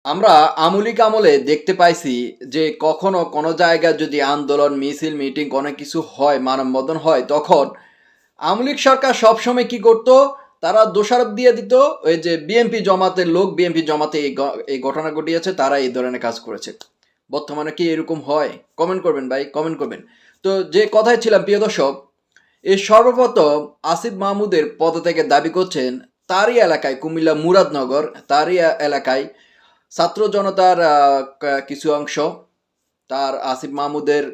আমরা আমূলিক আমলে দেখতে পাইছি যে কখনো কোনো জায়গায় যদি আন্দোলন মিছিল মিটিং কোনো কিছু হয় মানববন্ধন হয় তখন আমূলিক সরকার সবসময় কি করত, তারা দোষারোপ দিয়ে দিত ওই যে বিএনপি জমাতের লোক, বিএনপি জমাতে এই ঘটনা ঘটিয়েছে, তারা এই ধরনের কাজ করেছে। বর্তমানে কি এরকম হয়? কমেন্ট করবেন ভাই, কমেন্ট করবেন। তো যে কথায় ছিলাম প্রিয় দর্শক, এই সর্বপ্রথম আসিফ মাহমুদের পদত্যাগে দাবি করছেন তারই এলাকায় কুমিল্লা মুরাদনগর, তারই এলাকায় ছাত্র জনতার কিছু অংশ তার আসিফ মাহমুদের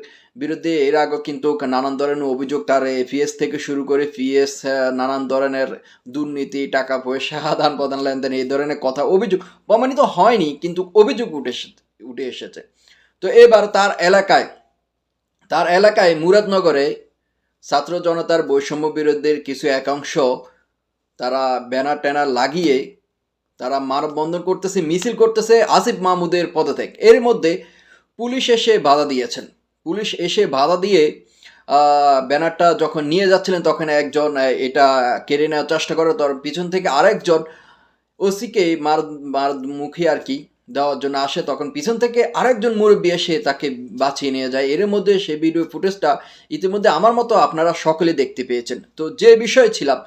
বিরুদ্ধে এর আগে কিন্তু নানান ধরনের অভিযোগ, তার এফিএস থেকে শুরু করে পিএস, নানান ধরনের দুর্নীতি, টাকা পয়সা আদান প্রদান, লেনদেন, এই ধরনের কথা অভিযোগ প্রমাণিত হয়নি কিন্তু অভিযোগ উঠে এসেছে। তো এবার তার এলাকায় মুরাদনগরে ছাত্র জনতার বৈষম্য বিরোধীর কিছু একাংশ তারা ব্যানার ট্যানার লাগিয়ে তারা মানববন্ধন করতেছে, মিছিল করতেছে আসিফ মাহমুদের পদত্যাগ। এর মধ্যে পুলিশ এসে বাধা দিয়েছেন। পুলিশ এসে বাধা দিয়ে ব্যানারটা যখন নিয়ে যাচ্ছিলেন তখন একজন এটা কেড়ে নেওয়ার চেষ্টা করে, তার পিছন থেকে আরেকজন ওসিকে মার মুখে আর কি দেওয়ার জন্য আসে, তখন পিছন থেকে আরেকজন মুরব্বী এসে তাকে বাঁচিয়ে নিয়ে যায়। এর মধ্যে সেই ভিডিও ফুটেজটা ইতিমধ্যে আমার মতো আপনারা সকলে দেখতে পেয়েছেন। তো যে বিষয়ে ছিলাম,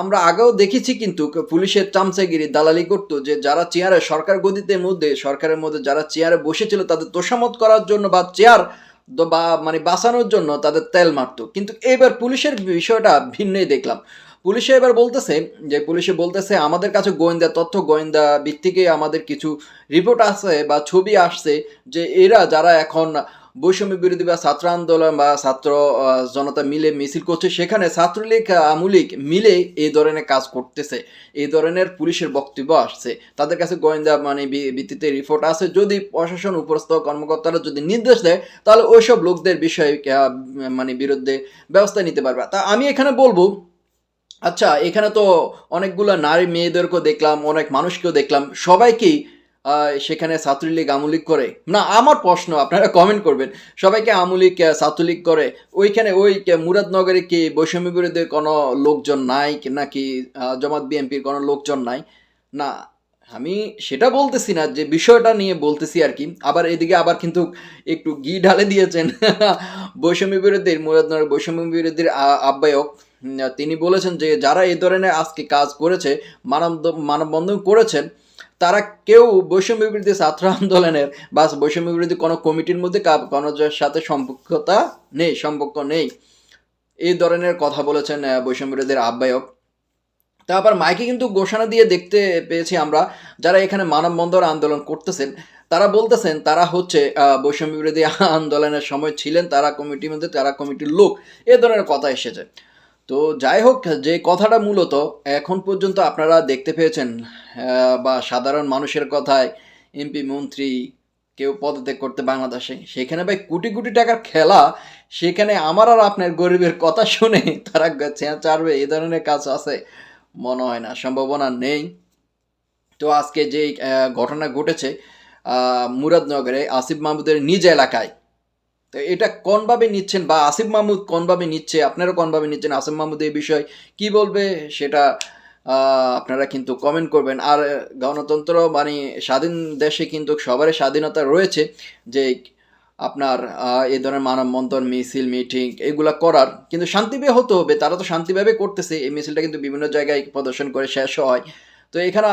আমরা আগেও দেখেছি কিন্তু পুলিশের চামচাগিরি দালালি করতো, যে যারা চেয়ারে সরকারের মধ্যে যারা চেয়ারে বসেছিল তাদের তোষামত করার জন্য বা চেয়ার বা মানে বাঁচানোর জন্য তাদের তেল মারতো। কিন্তু এবার পুলিশের বিষয়টা ভিন্নই দেখলাম। পুলিশে বলতেছে আমাদের কাছে গোয়েন্দা ভিত্তিকে আমাদের কিছু রিপোর্ট আছে বা ছবি আসছে যে এরা যারা এখন বৈষম্য বিরোধী বা ছাত্র আন্দোলন বা ছাত্র জনতা মিলে মিছিল করছে, সেখানে ছাত্রলীগ আমূলিক মিলে এই ধরনের কাজ করতেছে, এই ধরনের পুলিশের বক্তব্য আসছে। তাদের কাছে গোয়েন্দা মানে ভিত্তিতে রিপোর্ট আছে। যদি প্রশাসন উপরস্থ কর্মকর্তারা যদি নির্দেশ দেয় তাহলে ওইসব লোকদের বিষয়ে মানে বিরুদ্ধে ব্যবস্থা নিতে পারবে। তা আমি এখানে বলবো, আচ্ছা এখানে তো অনেকগুলো নারী মেয়েদেরকেও দেখলাম, অনেক মানুষকেও দেখলাম, সবাইকেই সেখানে ছাত্রলীগ আমূলিক করে না? আমার প্রশ্ন, আপনারা কমেন্ট করবেন, সবাইকে আমূলিক ছাত্রলীগ করে ওইখানে ওই মুরাদনগরে কি বৈষম্য বিরোধী কোনো লোকজন নাই নাকি জামাত বিএনপির কোনো লোকজন নাই? না, আমি সেটা বলতেছি না, যে বিষয়টা নিয়ে বলতেছি আর কি। আবার এদিকে আবার কিন্তু একটু ঘি ঢালে দিয়েছেন বৈষম্য বিরোধীর মুরাদনগর বৈষম্য বিরোধীর আহ্বায়ক। তিনি বলেছেন যে যারা এই ধরনের আজকে কাজ করেছে, মানববন্ধন করেছেন, তারা কেউ বৈষম্য বিরোধী ছাত্র আন্দোলনের বা বৈষম্য বিরোধী কোনো কমিটির মধ্যে কোনো সাথে সম্পর্ক নেই, এই ধরনের কথা বলেছেন বৈষম্য বিরোধীর আহ্বায়ক। তারপর মাইকে কিন্তু ঘোষণা দিয়ে দেখতে পেয়েছি আমরা, যারা এখানে মানববন্ধন আন্দোলন করতেছেন তারা বলতেছেন তারা হচ্ছে বৈষম্য বিরোধী আন্দোলনের সময় ছিলেন, তারা কমিটির মধ্যে, তারা কমিটির লোক, এ ধরনের কথা এসেছে। তো যাই হোক, যে কথাটা মূলত এখন পর্যন্ত আপনারা দেখতে পেয়েছেন, বা সাধারণ মানুষের কথায় এমপি মন্ত্রী কেউ পদত্যাগ করতে বাংলাদেশে, সেখানে ভাই কোটি কোটি টাকার খেলা, সেখানে আমার আর আপনার গরিবের কথা শুনে তারা ছাড়বে, এই ধরনের কাজ আছে মনে হয় না, সম্ভাবনা নেই। তো আজকে যে ঘটনা ঘটেছে মুরাদনগরে আসিফ মাহমুদের নিজ এলাকায়, তো এটা কোনভাবে নিচ্ছেন বা আসিফ মাহমুদ কোনভাবে নিচ্ছে, আপনারা কোনভাবে নিচ্ছেন, আসিফ মাহমুদ এই বিষয়ে কি বলবে সেটা আপনারা কিন্তু কমেন্ট করবেন। আর গণতন্ত্র মানে স্বাধীন দেশে কিন্তু সবারই স্বাধীনতা রয়েছে যে আপনার এই ধরনের মানববন্ধন মিছিল মিটিং এগুলা করার, কিন্তু শান্তিভাবে হতে হবে। তারা তো শান্তিভাবে করতেছে, এই মিছিলটা কিন্তু বিভিন্ন জায়গায় প্রদর্শন করে শেষ হয়। তো এখানে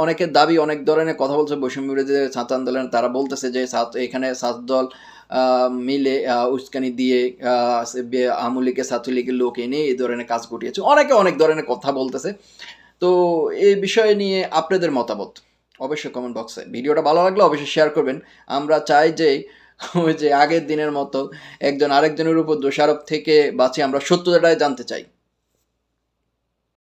অনেকের দাবি, অনেক ধরনের কথা বলছে বৈষম্য বিরোধী ছাত্র আন্দোলন, তারা বলতেছে যে এখানে ছাত্রদল মিলে উস্কানি দিয়ে আওয়ামী লীগের ছাত্রলীগের লোক এনে এই ধরনের কাজ ঘটিয়েছে, অনেকে অনেক ধরনের কথা বলতেছে। তো এই বিষয় নিয়ে আপনাদের মতামত অবশ্যই কমেন্ট বক্সে। ভিডিওটা ভালো লাগলে অবশ্যই শেয়ার করবেন। আমরা চাই যে ওই যে আগের দিনের মতো একজন আরেকজনের উপর দোষারোপ থেকে বাঁচিয়ে আমরা সত্যতাটাই জানতে চাই।